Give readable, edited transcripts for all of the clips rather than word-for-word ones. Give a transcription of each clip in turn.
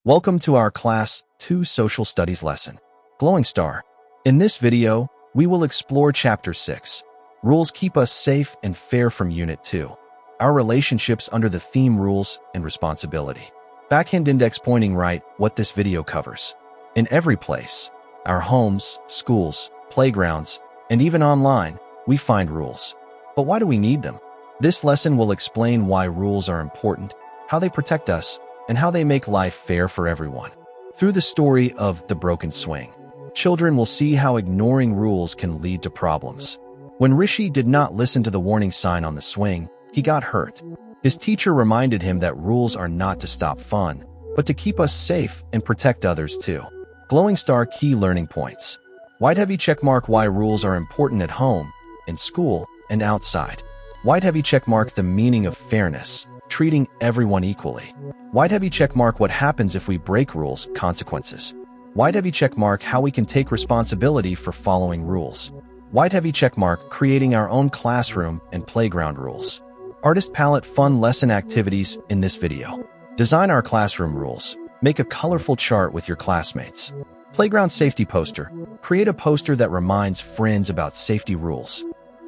Welcome to our Class 2 Social Studies lesson, Glowing Star. In this video, we will explore Chapter 6, Rules Keep Us Safe and Fair from Unit 2, our relationships under the theme Rules and Responsibility. Backhand index pointing right, what this video covers. In every place, our homes, schools, playgrounds, and even online, we find rules. But why do we need them? This lesson will explain why rules are important, how they protect us, and how they make life fair for everyone. Through the story of The Broken Swing, children will see how ignoring rules can lead to problems. When Rishi did not listen to the warning sign on the swing, he got hurt. His teacher reminded him that rules are not to stop fun, but to keep us safe and protect others too. Glowing Star Key Learning Points. White heavy checkmark why rules are important at home, in school, and outside. White heavy checkmark the meaning of fairness, treating everyone equally. White heavy checkmark what happens if we break rules, consequences. White heavy checkmark how we can take responsibility for following rules. White heavy checkmark creating our own classroom and playground rules. Artist palette fun lesson activities in this video. Design our classroom rules. Make a colorful chart with your classmates. Playground safety poster. Create a poster that reminds friends about safety rules.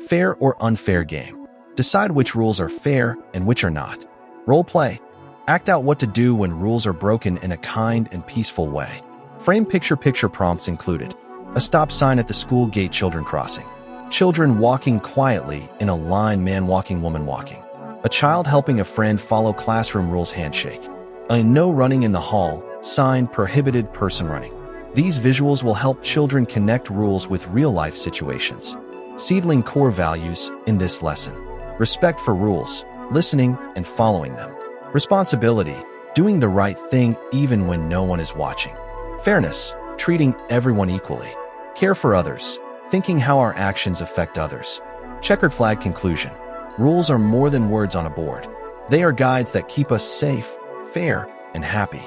Fair or unfair game. Decide which rules are fair and which are not. Role play. Act out what to do when rules are broken in a kind and peaceful way. Frame picture prompts included. A stop sign at the school gate, children crossing. Children walking quietly in a line, man walking, woman walking. A child helping a friend follow classroom rules, handshake. A no running in the hall, sign, prohibited person running. These visuals will help children connect rules with real-life situations. Seedling core values in this lesson. Respect for rules, listening and following them. Responsibility, doing the right thing even when no one is watching. Fairness, treating everyone equally. Care for others, thinking how our actions affect others. Checkered flag conclusion. Rules are more than words on a board. They are guides that keep us safe, fair, and happy.